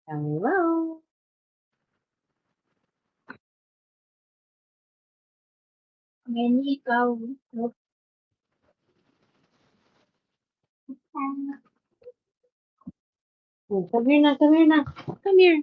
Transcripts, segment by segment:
Hello. Ngayon ikaw. Oh, come here na, come here na. Come here.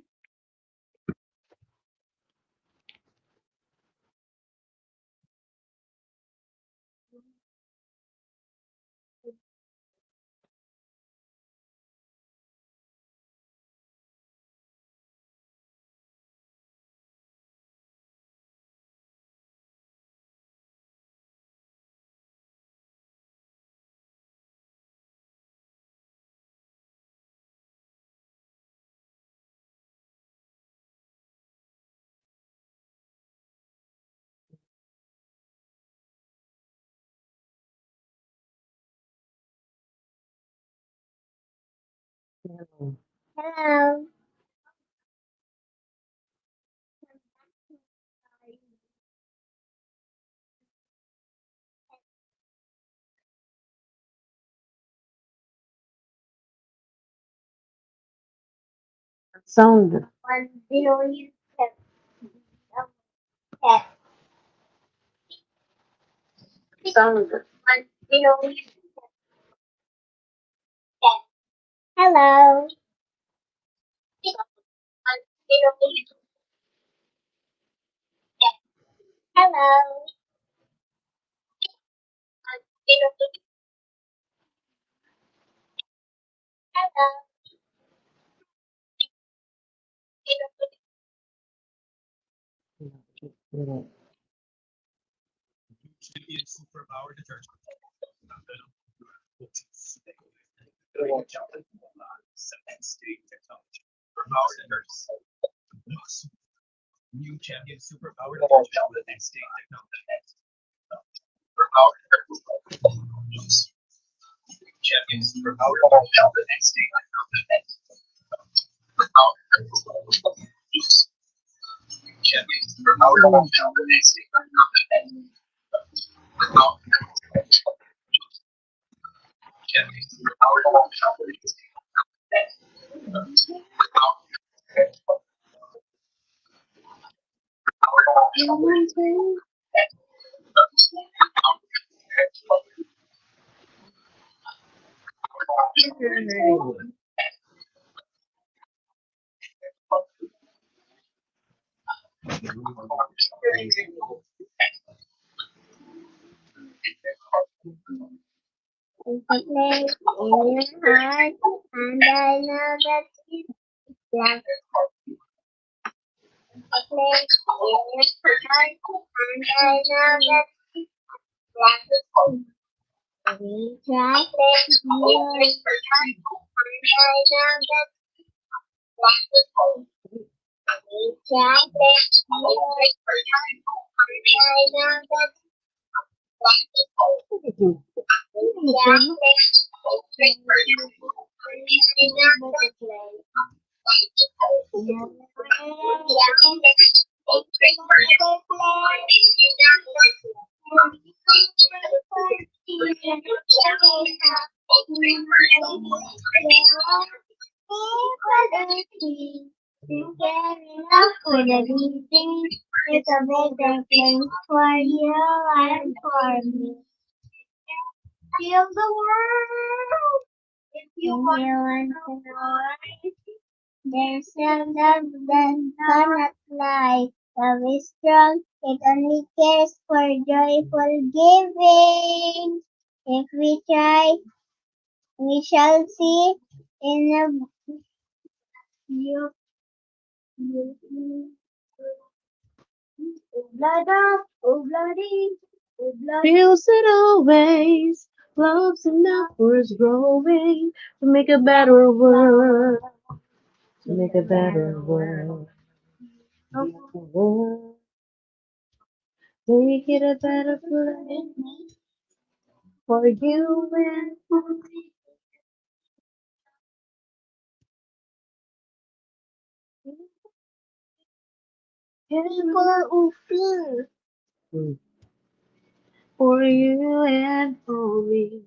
Hello. Hello. Sound. 1 billion cat. Sound. 1 billion cat. Hello. 1 billion cat. Hello. 1 billion. Hello. CHILLIN superpower detergent. Cement stain technology. Superpower detergent. New champion superpower detergent with cement stain technology. Superpower detergent. Champion superpower detergent with cement stain technology. Superpower detergent. Champion superpower detergent with cement stain technology. Superpower detergent. Champion superpower detergent with cement stain technology. It's a place in your heart, and I know that it's like a place in your heart, and I know that it's like we try to heal your heart, and I know that we try to heal your heart, and I know that for the meeting, it's a better place for you and for me. Heal the world if you want to know. There's a love that cannot lie. Love is strong, it only cares for joyful giving. If we try, we shall see in a you. Oblada, obladi, obladi. Feels it always. Love's enough for us growing to make a better world. To make a better world. World. Make it a better place for you and for me. And for Ufin. For you and for me.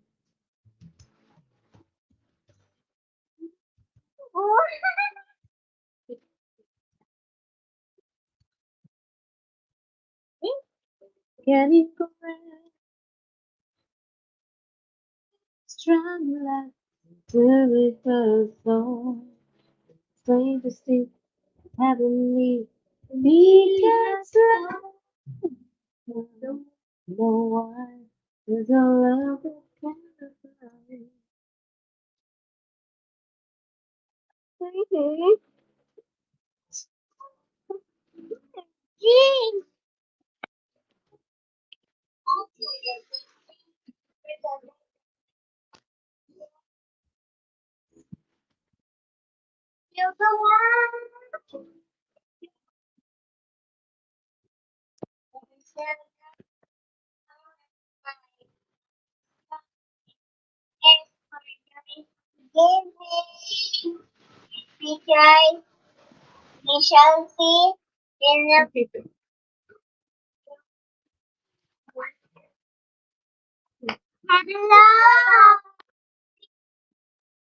Can it forever strong like till it was song? Plain to see, heavenly, we can slow. No one is a love that can survive. Jeez. Feel the world. Give me, rejoice, we shall see in the hello.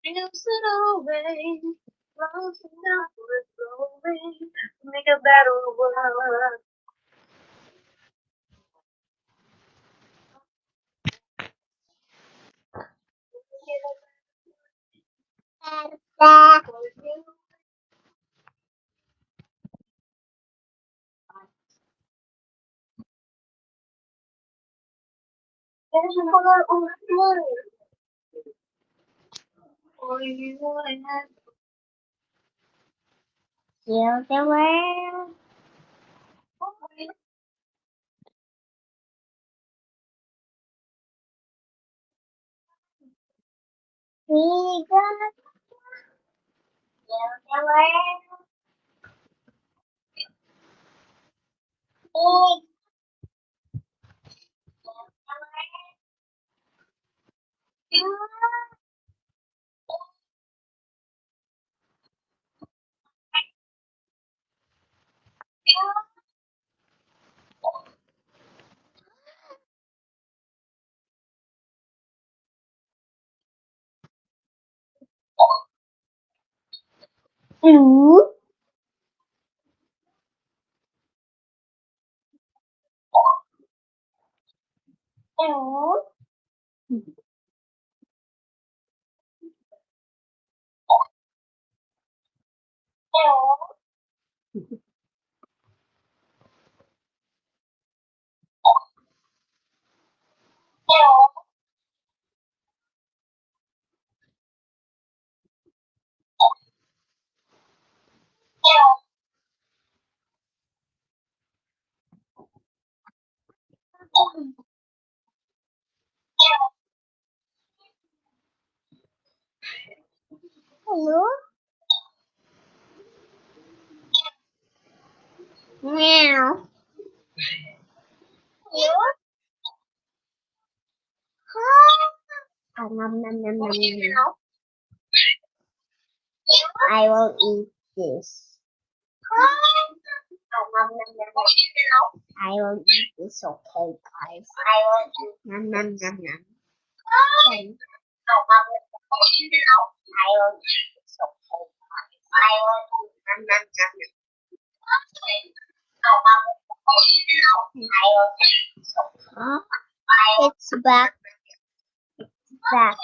Feels it always, lost enough for growing, to make a better world. Da. There's a color on the floor. For you and Feel the world. We got feel the world. We blue. Blue. Hello. Meow. Hello. Nom, nom, nom, nom, nom. I will eat this. Nom, nom, nom, nom. I will eat this, okay, guys. I will eat. Nom, nom, nom, nom. Thanks. I will eat this, okay, guys. I will eat. Nom, nom, nom, nom. I will eat this, okay. It's back. Back.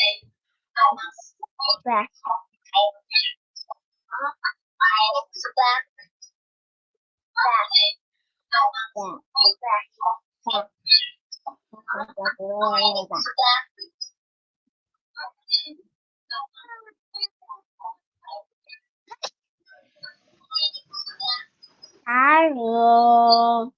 Back. It's back. Hello.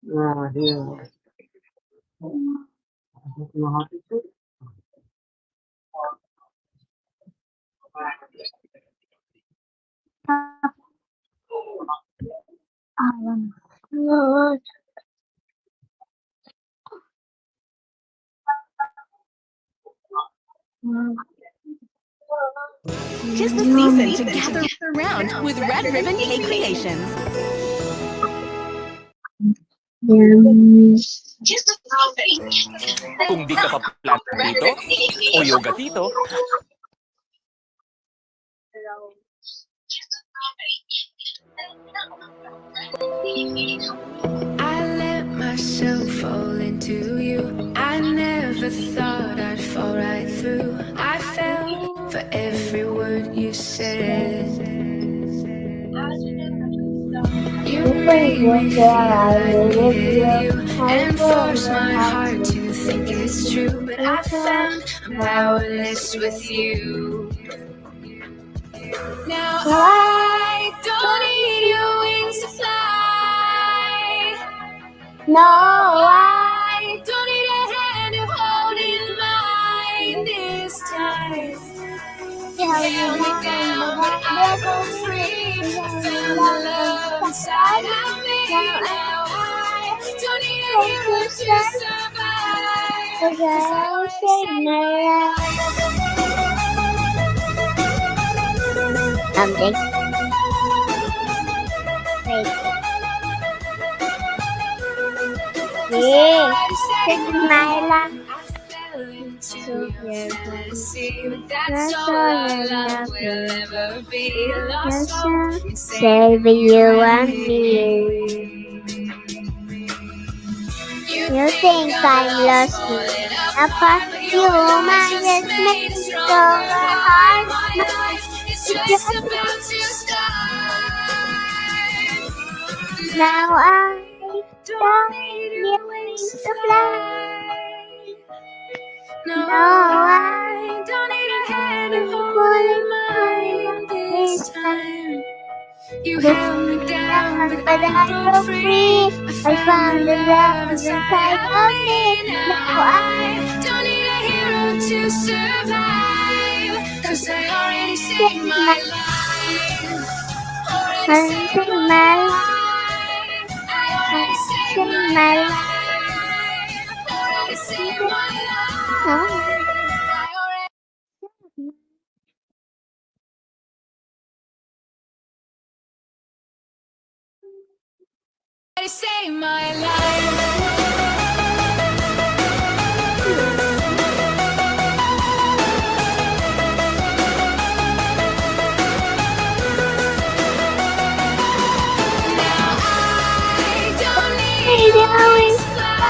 Ah, dear. I don't know how to do it. Tis the season to gather around with Red Ribbon Cake Creations. Kung di ka pa planta dito o yoga dito, I let myself fall into you. I never thought I'd fall right through. I fell for every word you said. You You made think me you feel feel I like live it with hit you. you I and feel forced my my heart heart to to think it's true. But I because found I'm powerless powerless with with you. you. Now So I I don't don't need need your you. wings to fly. No, No, I I don't need a hand to hold in mine this this time. time. You Held me held me down, but down, but I I broke broke free. free. You I held me found the love love inside inside of me. of Now me. I Now I don't need a want hero to to stay. Cause survive. 'Cause I I already saved saved my my life. life. Something crazy. Cause I Yeah, already saved saved my my life. life. I fell into So your your fantasy, but that's that's all all our and love will nothing. ever be. Lost Yes, hope sir. in saving Saving you you and and me. me. You You think think I'm I'm lost, lost falling apart? apart, but You your lies might just just made a make me stronger stronger heart. heart. My My life is it's just just about to start. now Now I I don't don't need need your wings wings to to fly. fly. No, No, I I don't need a hand to am hold in falling mine behind this this time. time. You You held me held me down, down, but but I I broke broke free. free. I I found the found the love love inside inside of of me. me. Now Now I I don't need a hero to survive. 'Cause I already saved save my my life. Already and saved save my my life. life. I And already saved save my my life. life. Already saved my No. life. I already saved my life. Now I don't need Need your your wings wings to to fly. fly.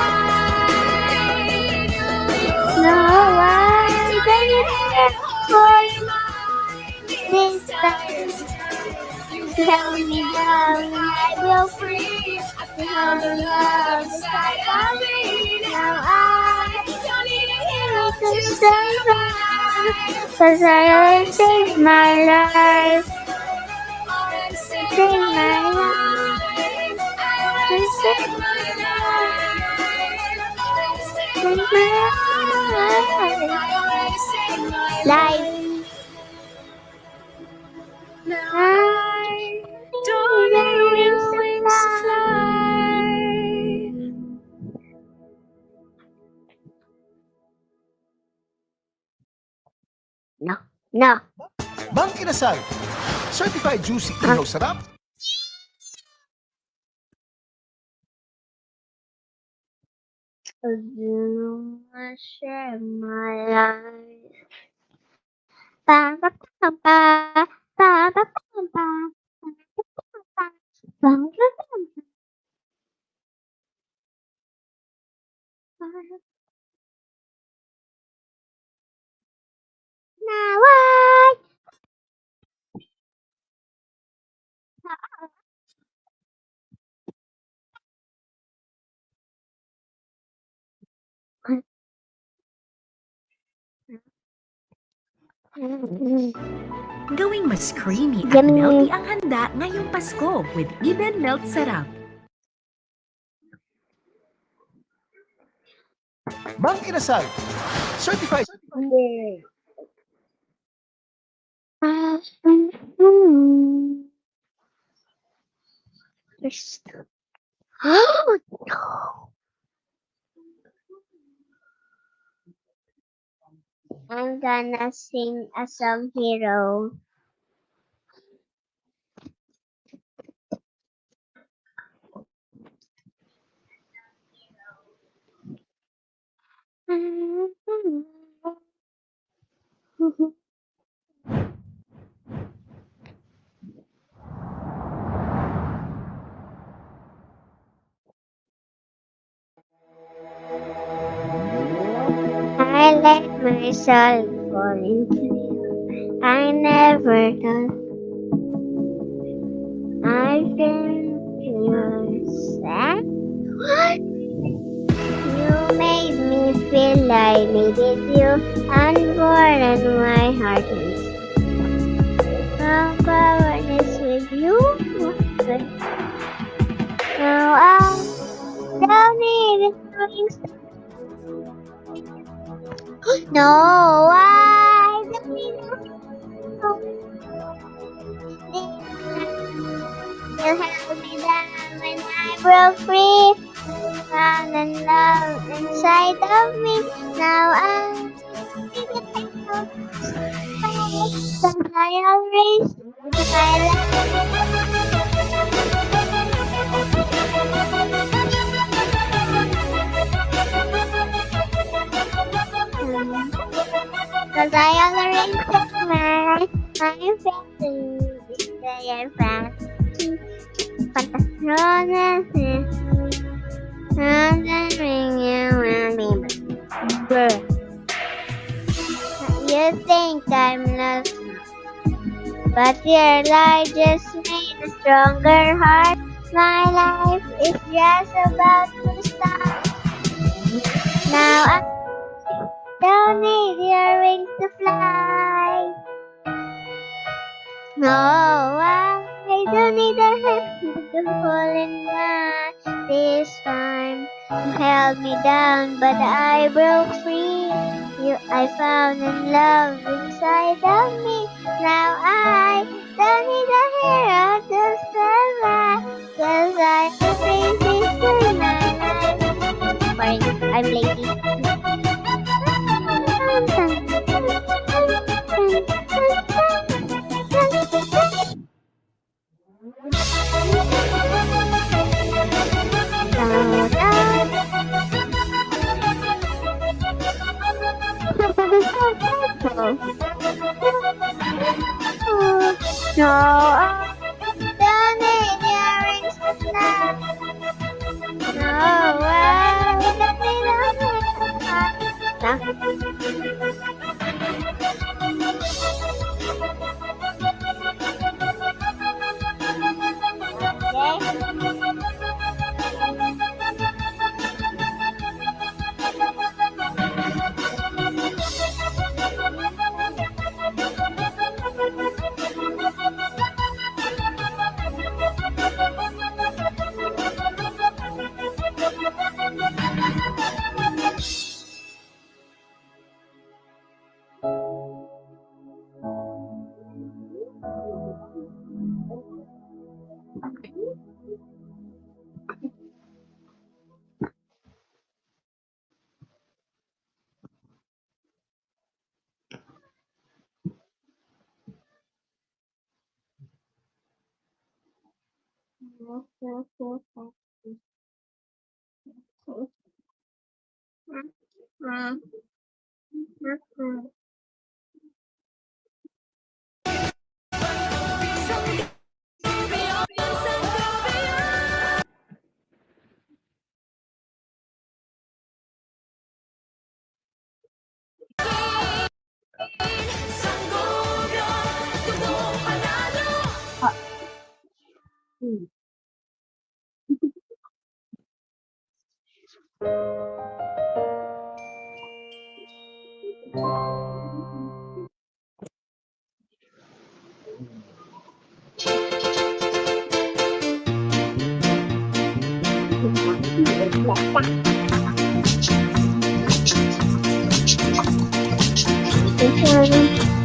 No, I I don't don't need a need hand it to hold for in mine this this time. time. You You held held me me down, but down and I I broke broke free. free. I You found found the the love love inside inside of of me. me. Now Now I I don't need a hero need to to survive. survive. 'Cause Cause I I already saved saved my my life. life. Already saved Saved my my life. life. I already And saved saved my my life. life. Already saved Saved my my life. life. I already saved my Life. life. Now Now I need don't your need wings your to wings to fly. fly. No, no. Bang Inasal, certified juicy Ah, ihaw sarap. you share my life. Ba, ba, ba, ba, ba, ba, ba, ba, ba, ba, ba, ba, ba. Now Gawing mas creamy at melty Yummy. ang handa ngayong Pasko with Even Melt Sarap. Bang Inasal, certified Yeah. Ah, mm. Yes. Oh, no. I'm gonna sing a song hero. my soul fall into you. I never thought I'd been yours. What? You made me feel I needed you, unborn and my heart is powerless with you. Now I don't need wings. No, I don't need you held me down when I broke free. Found and love inside of me. Now I cause I always cause I already took my family they are fantasy and then ring you and me bird. You think I'm not, but your lie just made a stronger heart. My life is just about to start. Now I don't need your wings to fly. No, I don't need a hand to fall in line. This time you held me down, but I broke free. I found in love inside of me. Now I don't need a hero to survive, 'cause I'm crazy for my life. Sorry, I'm lazy. No, I don't need earrings tonight. No, I don't need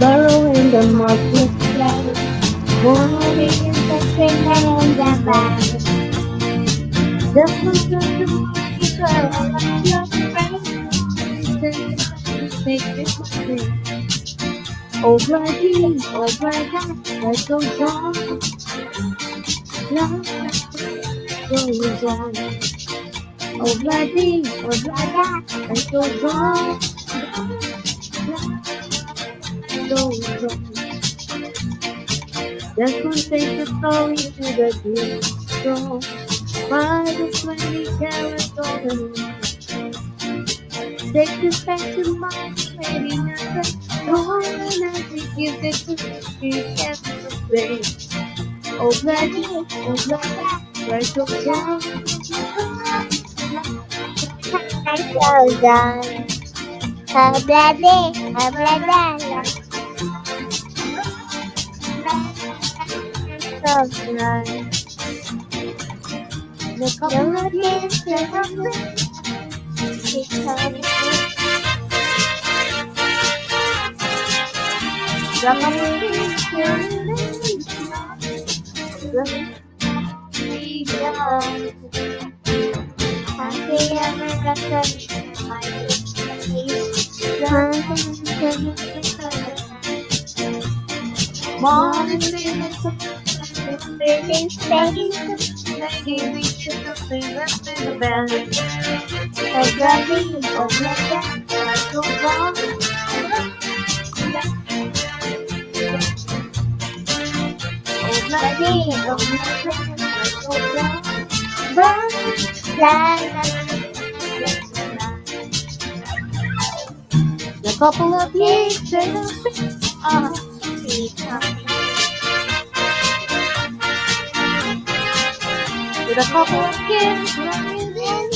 Borrowing the marketplace, wanting the thing and the back. The food of the morning girl, I'm your friend. Make it free. Over here, over that, life goes on. Love goes on. Over this, over that, life goes on. Goes on. Just one take the story to the deep strong. By the 20 carats on the moon. Take this back to my maybe nothing. More than I think you could do. You can't explain. Oh, bloody, like a down. So done. Hablade, hablada, so done. The couple of years that I've been Because the couple of years happy ever got my Breathing space, maybe we should have been left in the bed. a bloody, oh my God, Like a bomb, oh bloody, oh my God, like a bomb. la The couple of years that I've been with a couple of kids running in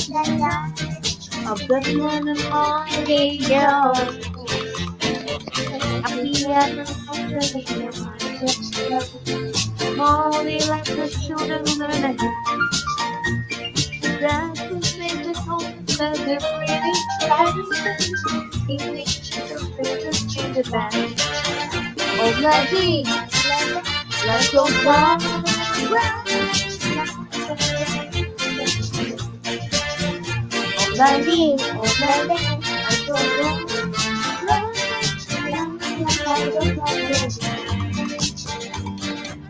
of the one and only girl. Happy ever Molly like the children learning. That's what makes it home that they're really excited. English to the change the band. Oh, bloody, like your song. Oh, bloody, like your song.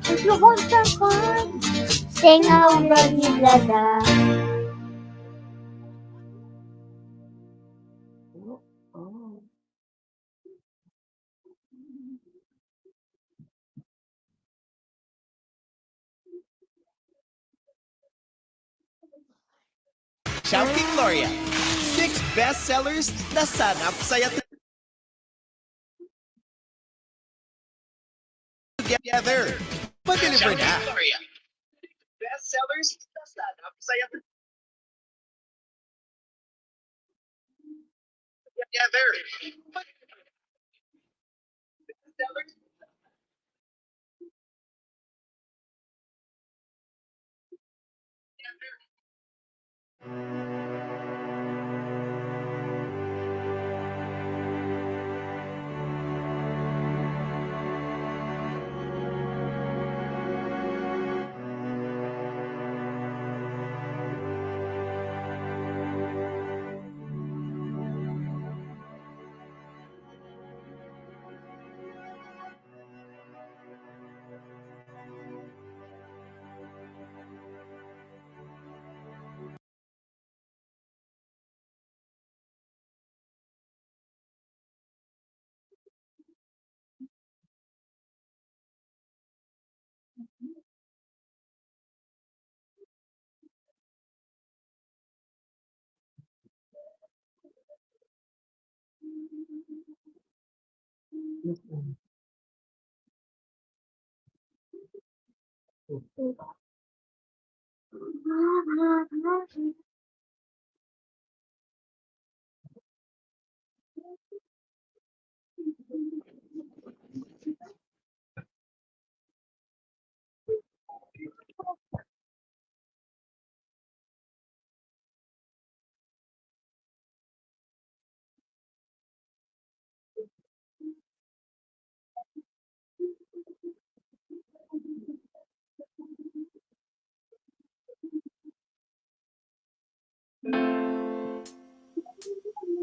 If you want some fun, sing out bloody blada. Shouting Gloria. 6 bestsellers na sanap saya together. Pa-deliver na. Bestsellers na sanap saya together. Bestsellers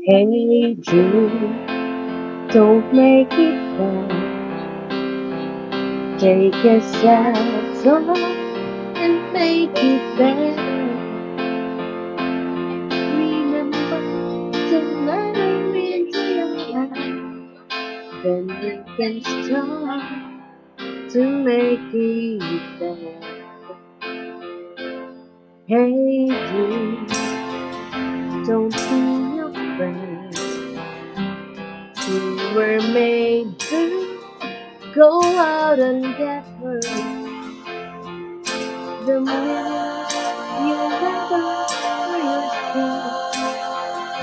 Hey Jude, don't make it bad. Take a sad song and make it better. Remember to let her into your life. Then you can start to make it better. Hey Jude, don't be afraid The minute you let go your skin,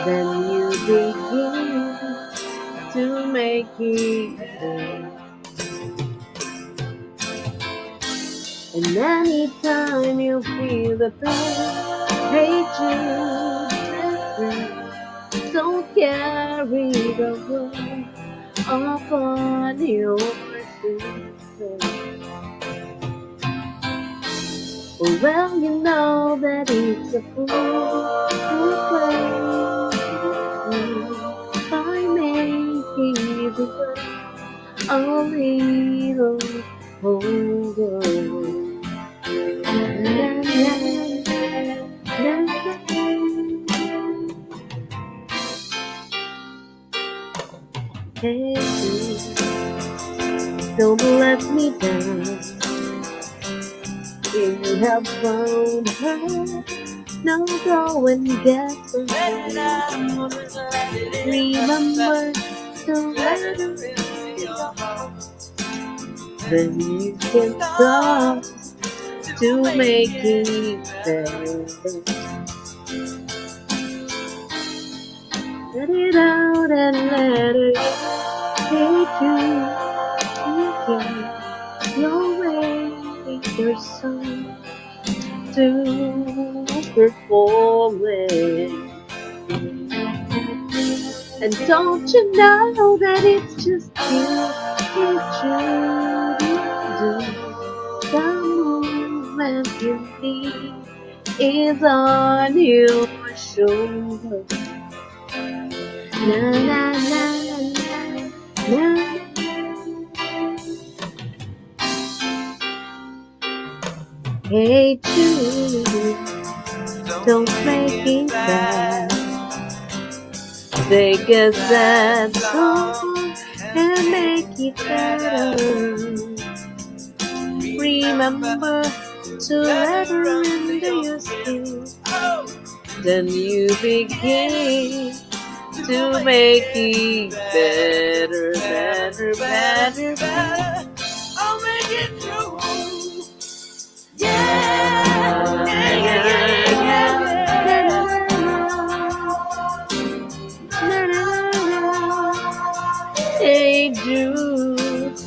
then you begin to make it better. And anytime you feel the pain, hatred, don't carry the world upon your shoulders. Well, you know that it's a fool who plays by making the world a little older. Hey, don't let me down. You have found her. Now go and get her. Remember to let her into your heart. Then you can start to make it better. Let it out and let her take you your way, your song to perform it. And don't you know that it's just you? It's you do. The movement you need is on your shoulder. Na na na na na. Hey Jude, don't make it bad. Take a sad song and make it better. Remember to let her into your skin. Then you begin to make it better, better, better, better. I'll make it through. Yeah, yeah, yeah, yeah. Hey Jude.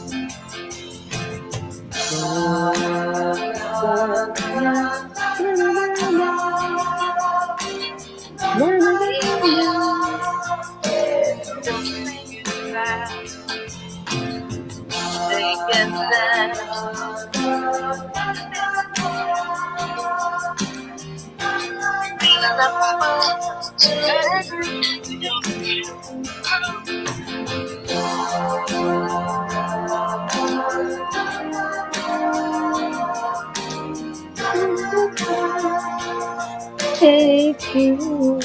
Take you.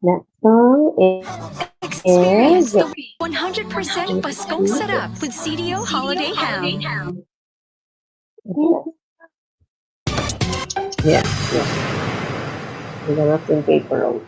That song Experience is the 100% Paskong Sarap with CDO Holiday Ham. yeah, yeah. The rocking paper road.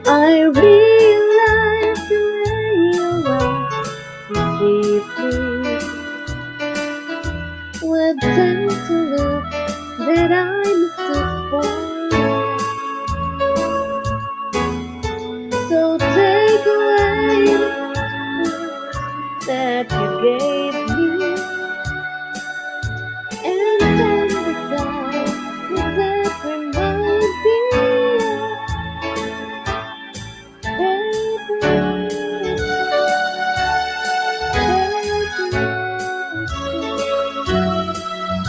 I realize the way you love deeply would tend to look that I mistook for love. So take away the that you gave me and send it down that remind me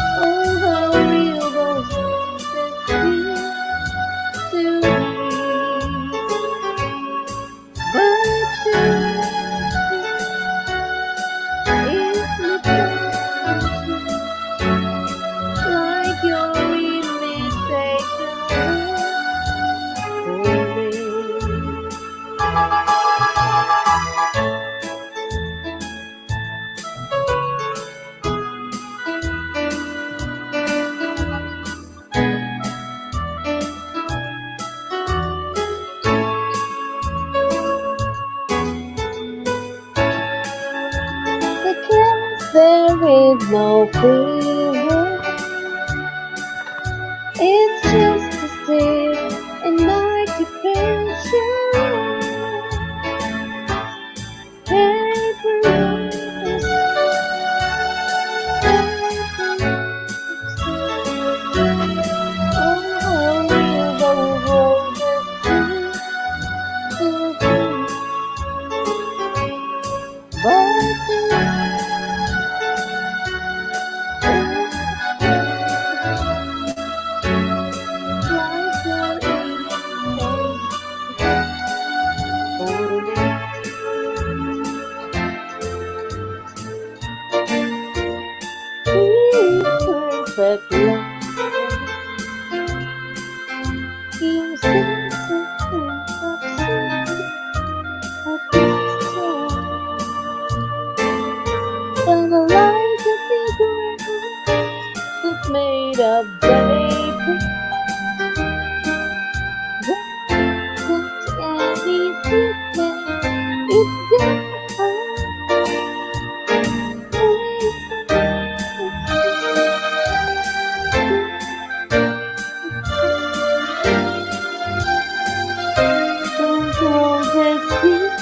oh, how real those roses feel to me. But if like your imitation for me. Because there is no feeling, it's just a state in my depression. Paper rose, oh, how real those roses feel to me. But perfect love, you seem so full of sweet but the light of these words is made of vapor. Don't any secret, it's those roses sweet.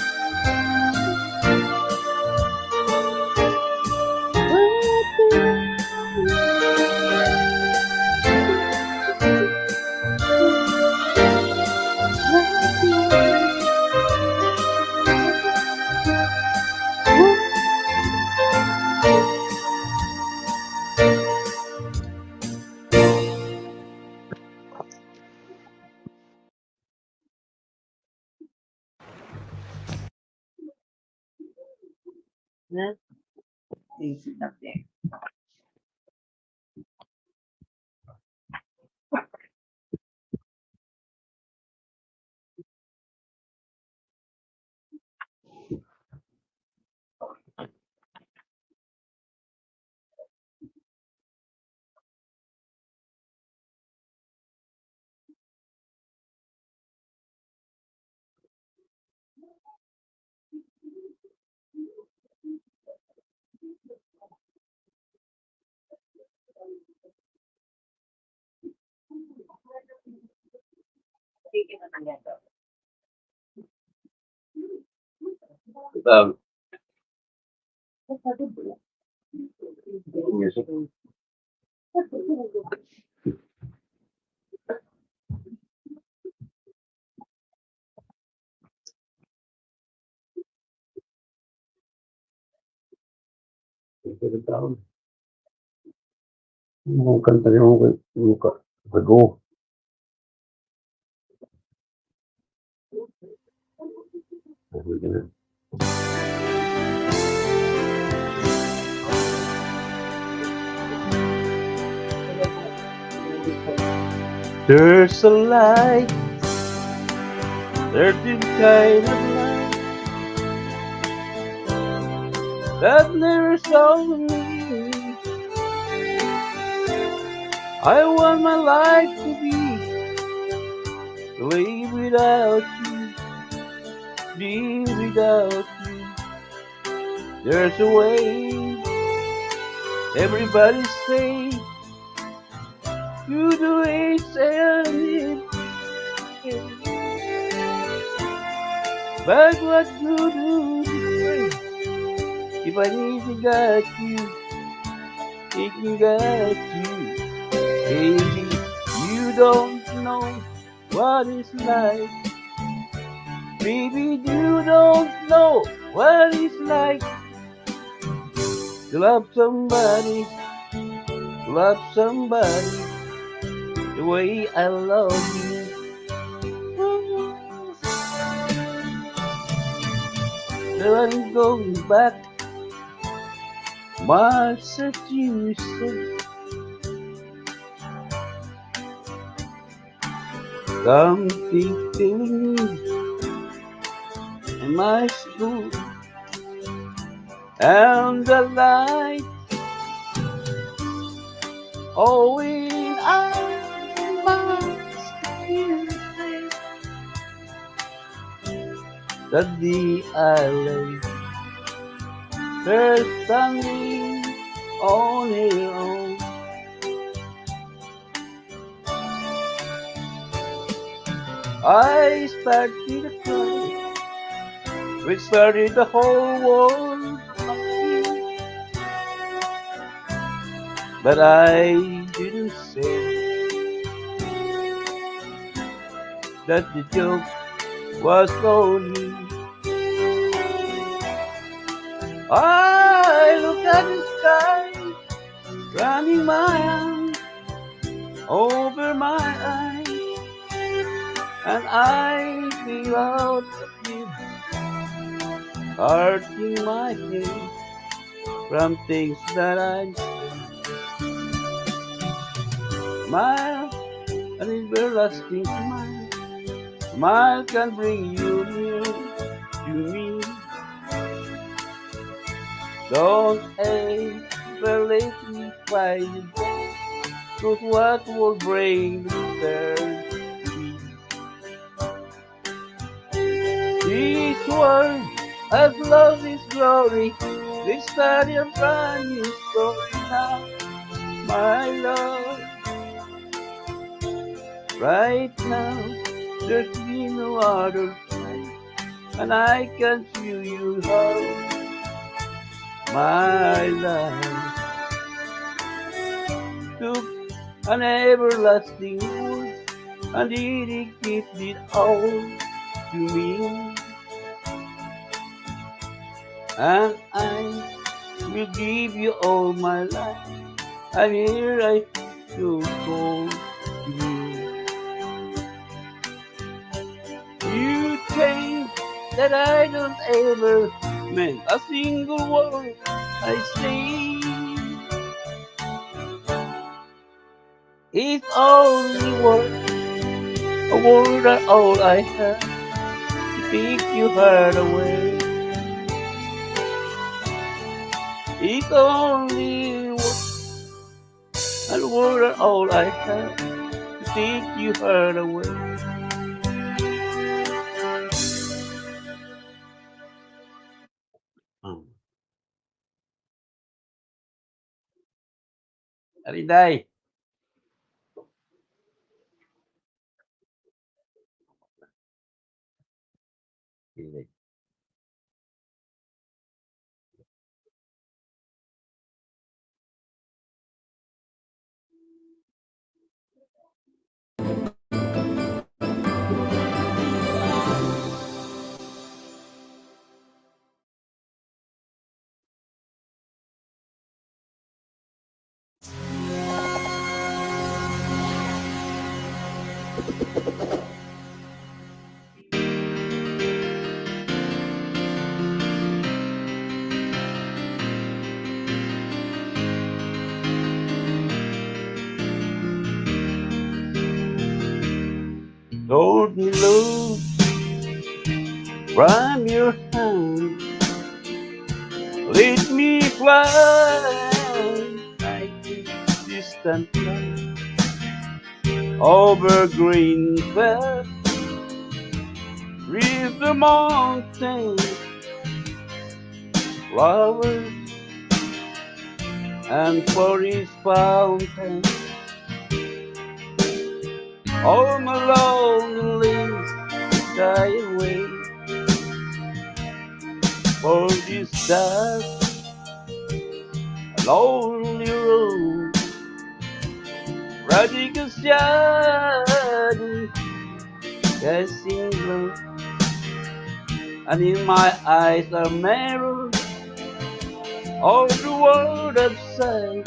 There's a light, certain kind of light that never saw me. I want my life to live without you, live without you. There's a way, everybody say, you do it, say I need it. But what good would it say if I need to got you, if you got you? Baby, you don't know what it's like. Baby, you don't know what it's like to love somebody the way I love you. There ain't going back, much that you say. Something killing me in my school, and the light always I must you say that the island there's standing on her own. I started to cry, which started the whole world of me. But I didn't say that the joke was on me. I look at the sky, running my hand over my eyes, and I feel out of you, hurting my head from things that I'm smile, an everlasting smile. Smile can bring you near to me. Don't ever let me find you there, 'cause what will bring me there? This world has lost its glory. Let's start a brand new story now, my love. Right now, there's been no other time, and I can feel you love, my love. Took an everlasting word, and it gives it all to me. And I will give you all my life. I'm here, I feel call to me. You think that I don't ever meant a single word I say. It's only a word that all I have to take your heart away. It's only a word that all I have to take your heart away. Arinday. Hold me loose from your hand. Let me fly like a distant cloud over green fields, reach the mountains, flowers and forest fountains. All my loneliness die away for this dark, lonely road. Radical shadow casting glow, and in my eyes are mirrors of the world outside.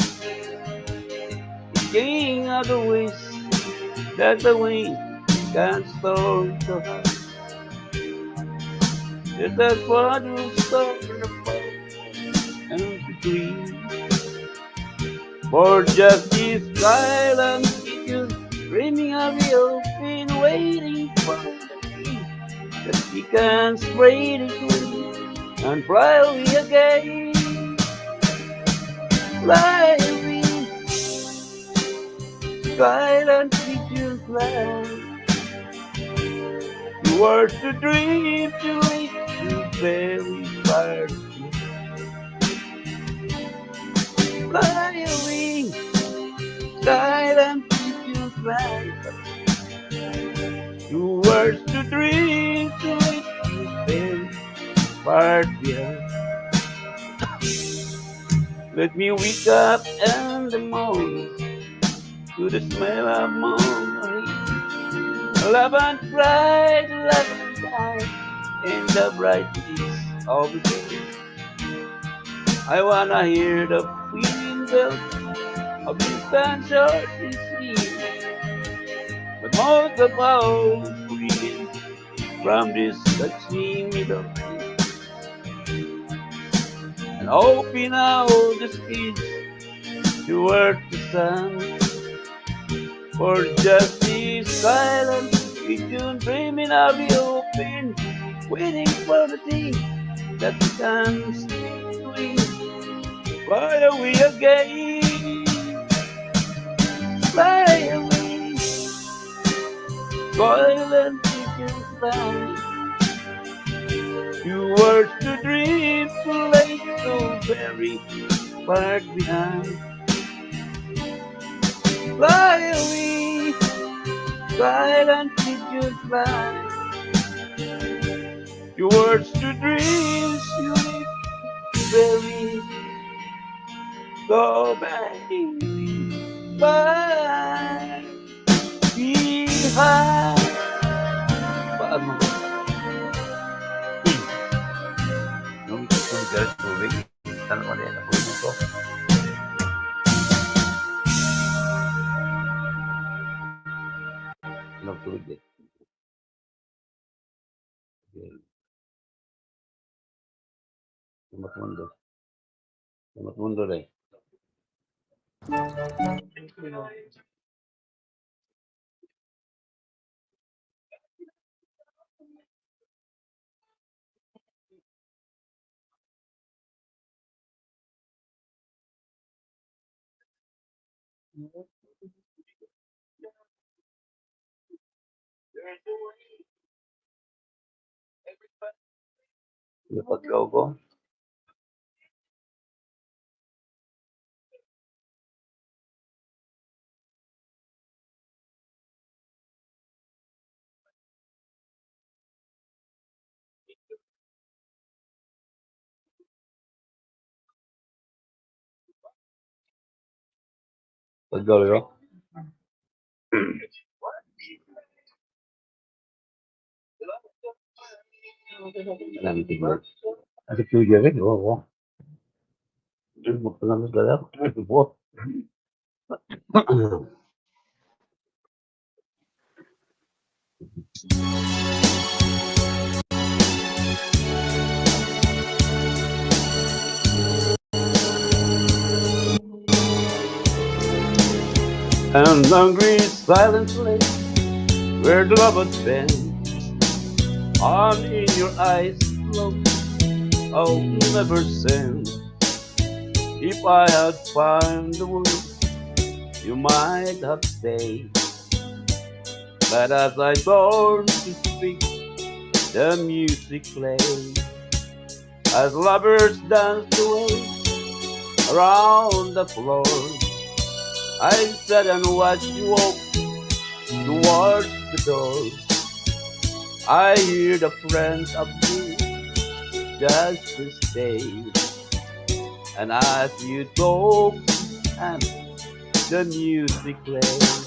The king of the ways that the wind can storm to hide. Let that water storm the fall and the green. For just this silent figure, dreaming of the open, waiting for the day that he can spread his wings and fly away again. Fly away, silent figure, fly. You were to dream to live to very far. Fly away, silent figure, fly. Two words to dream to live to very far behind. Let me wake up in the morning to the smell of morning. Love and pride, love and pride, in the brightness of the day. I wanna hear the weeping bell of distant shores sea, but most of all, freedom from this touching melody, and open out the skies toward the sun. For just this silent vision, dreaming of the open, waiting for the day that we can speak between. Fly away again, fly away, silent vision, fly. Two words to dream, too late, so very far behind. Fly away, silent figure, fly. Your words to dreams you live very go baby bye behind. Paano ba? Nung galit tubig, tanong ko din ang buhay ko. Tubig din. Selamat mundo. Selamat mundo deh. Dapat kau ko. Paggaw ko. Alam tignan. Ada tujuh kan? Oh. Bukan nama segala. Buat. And hungry silently where the love has been. On in your eyes, love, I'll never send. If I had found the words, you might have stayed. But as I turn to speak, the music plays. As lovers dance away around the floor, I sat and watched you walk towards the door. I hear the friends of you just to stay. And as you talk and the music plays.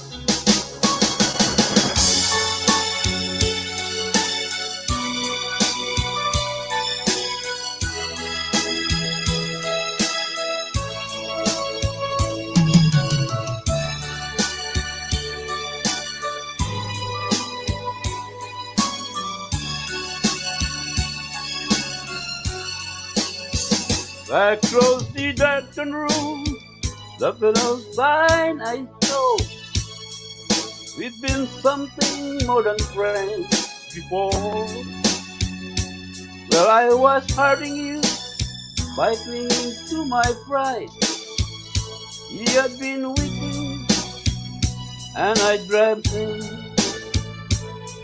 Across the darkened room, the pillow sign I saw. We've been something more than friends before. Well, I was hurting you by clinging to my pride. He had been weeping, and I dragged him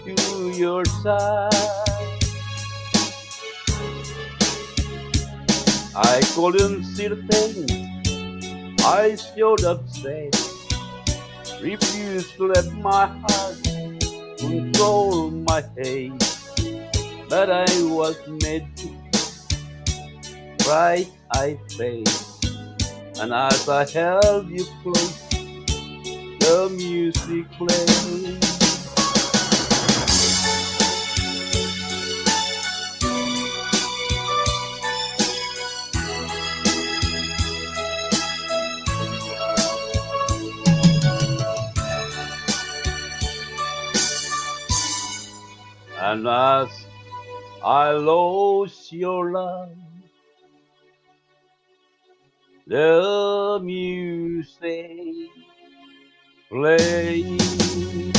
to your side. I couldn't see the pain. I showed up said, refused to let my heart control my hate. But I was made to bright I face. And as I held you close, the music played. And as I lost your love, the music played.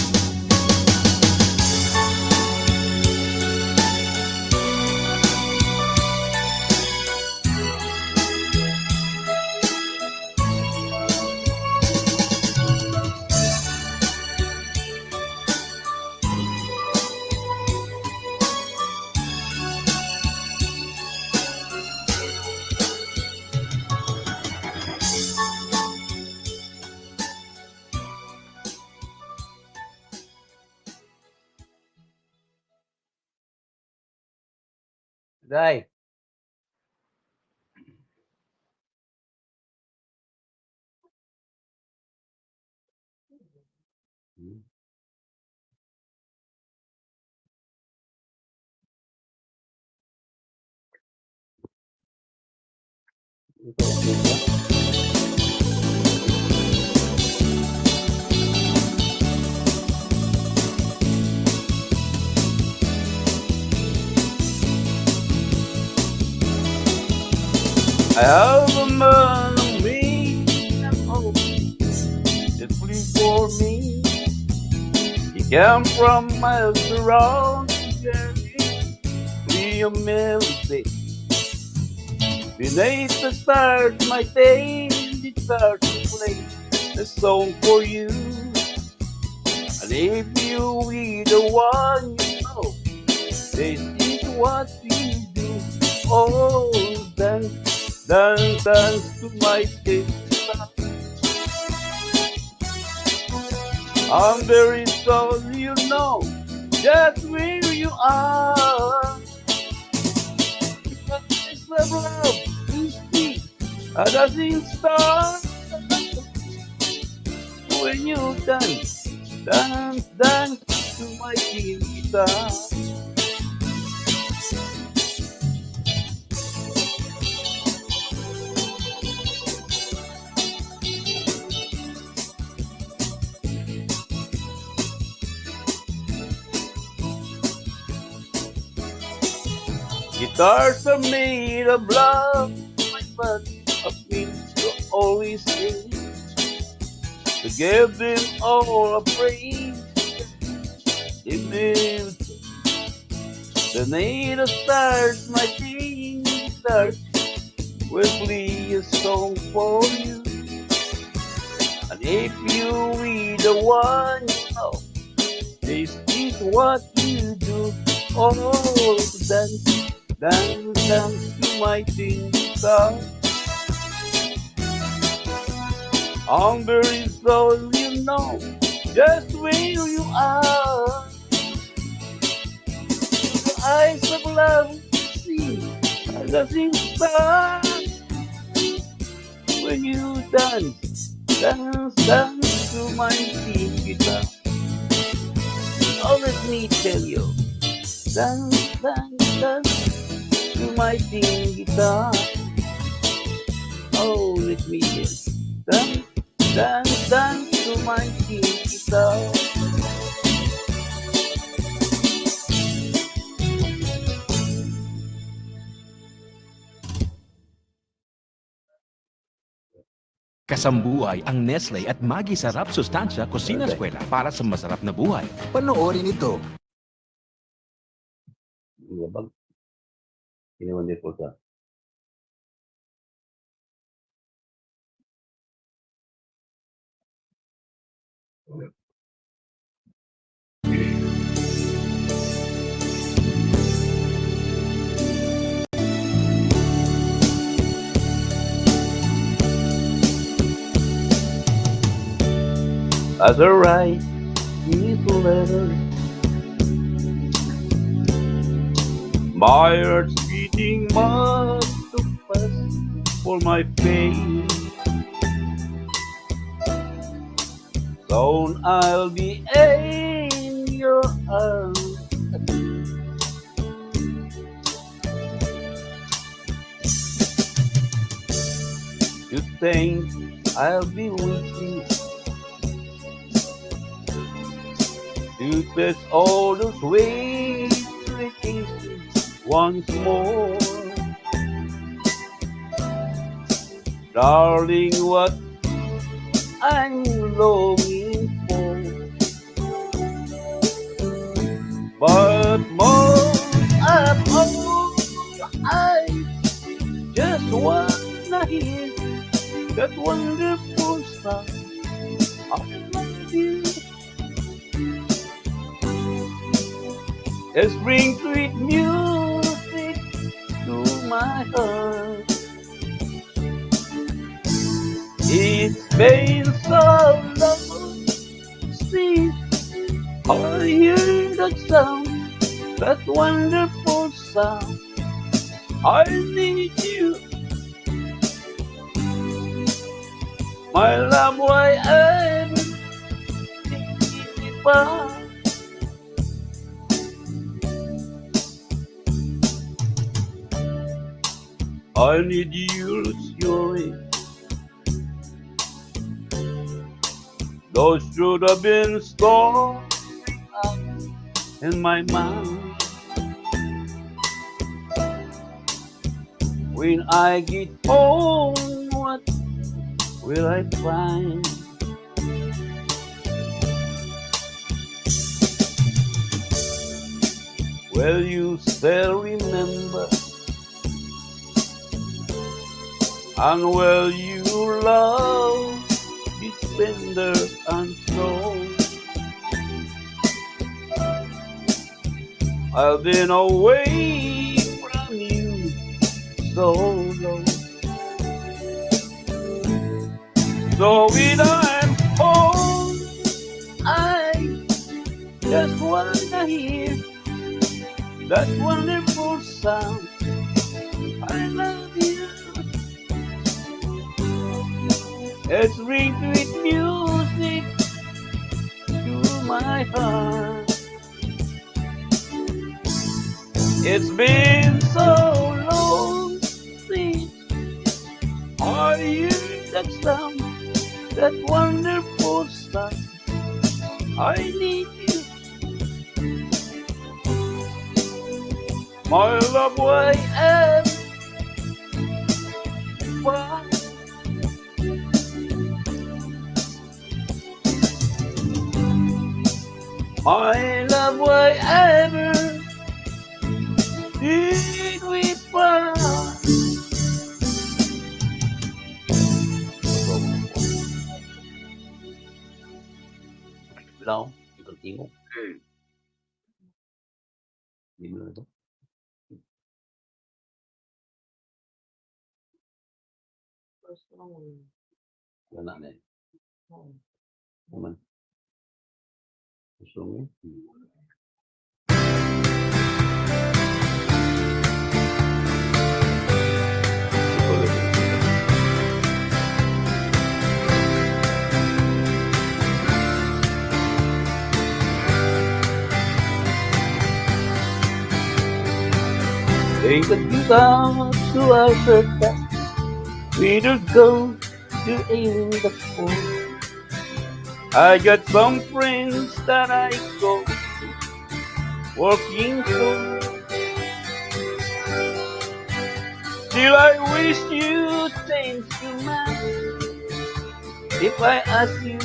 Right. I have a man of me and hope that flew for me. He came from miles around the journey, be a melody. Beneath the stars, my day did start to play a song for you. And if you be the one you know, this is what you do. Oh, dance, dance, dance to my sister. I'm very sorry, you know just where you are. Because this love is deep, a doesn't start when you dance, dance, dance to my guitar. Guitars are made of love, my bud of me to always sing. To give them all a praise, It lives the night of stars, my thing starts will play a song for you. And if you be the one you know, this is what you do. Oh, dance, dance, dance to my thing song. Hunger is all you know, just where you are. The eyes of love see a dancing star when you dance, dance, dance to my thing guitar. Oh, let me tell you, dance, dance, dance to my thing guitar. Oh, let me tell you, dance, dance, dance to my thing guitar. Kasambuhay ang Nestle at Maggi Sarap Sustansya Kusina Eskwela para sa masarap na buhay. Panoorin ito. Labag. Iniwan din po sa. As I write this letter, my heart's beating much too fast for my pain. Soon I'll be in your arms. You think I'll be waiting to test all those ways once more. Darling, what I'm longing for. But most of all, I just wanna hear that wonderful sound. I love you. Let's bring sweet music to my heart. It's been so long since I hear that sound, that wonderful sound. I need you, my love. Why I'm thinking about. I need your story. Those should have been stored up in my mind. When I get home, what will I find? Will you still remember? And will you love be tender and strong? I've been away from you so long. So when I'm home, I just wanna hear that wonderful sound. I love you. Let's bring sweet music to my heart. It's been so long since I heard that sound, that wonderful sound. I need you, my love. Why am I? My love, whatever did we part? Bilang ako, itong tingog. Hindi mo na ito. Wala na eh. Naman. Gusto mo? Take a few out to Alberta. We'll go to in the fall. I got some friends that I go walking for. Still I wish you change your mind. If I ask you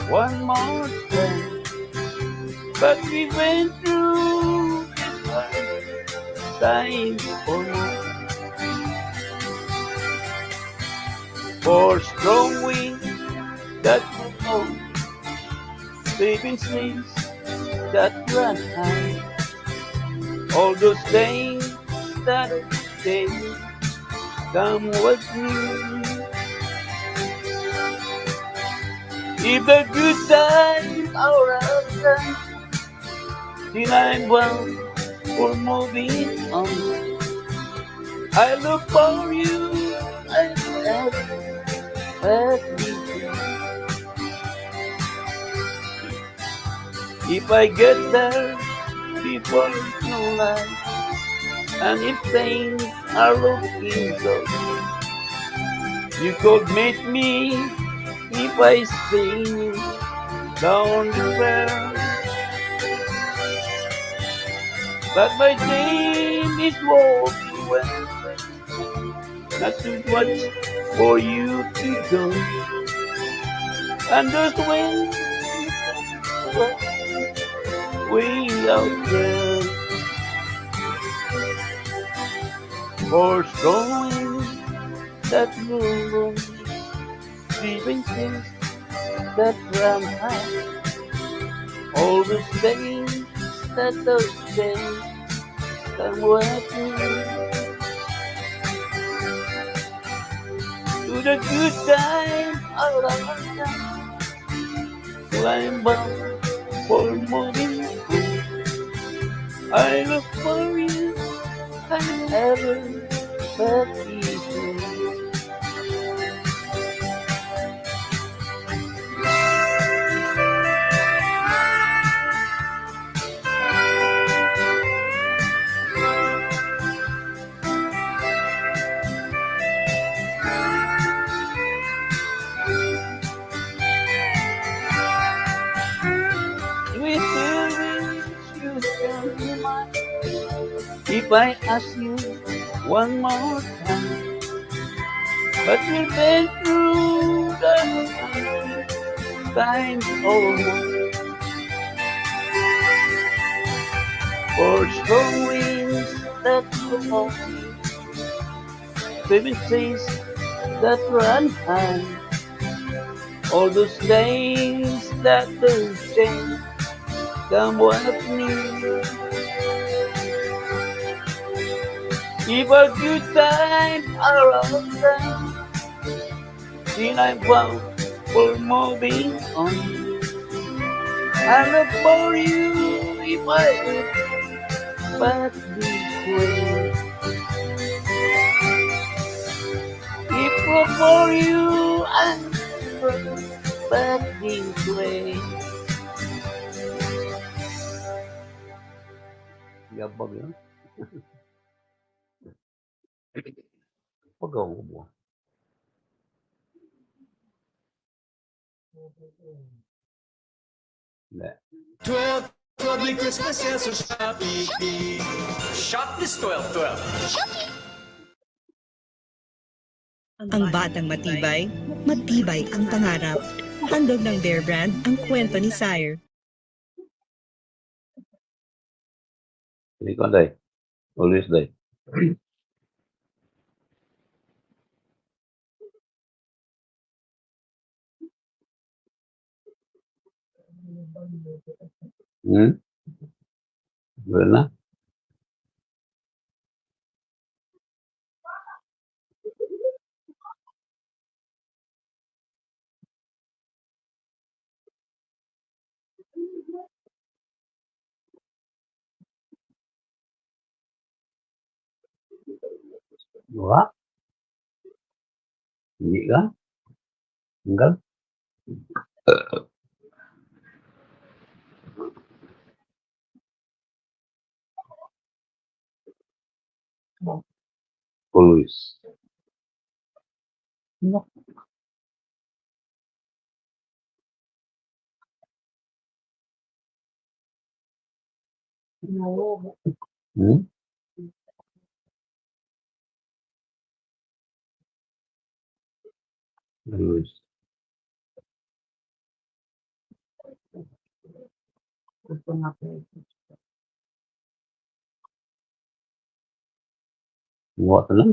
one more time, but we went through this hard time for more. For strong winds that blow, sleeping seas that run high, all those things that stay, come with me. If the good times are outside, then I'm bound for moving on. I look for you and never let me go. If I get there before no light, and if things are looking good, you could meet me if I stay down the road. But my dream is walking well, not too much for you to go. And those winds way out there, for strong winds that blow, sleeping seas that run high, all the things that those days come with me. To the good time all our time, so I'm bound for moving on. I look for you and ever but easy. We still wish you still in mind. If I ask you one more time, but we've been through the times almost. For strong winds that blow, baby says that run high, all those days that don't change, come with me. If a good time around them, then I'm bound for moving on. I look for you if I but this way. If look for you I but this way. Gabag yun. Pagaw mo. Hindi. 12 lovely Christmas sales are Shopee. Shop this 12-12. Ang batang matibay, matibay ang pangarap. Handog ng Bear Brand ang kwento ni Sire. Ini kau dai. Always dai. Benar? Dua. Ini kan? Enggak. Always. Hmm? Always. Muat lang.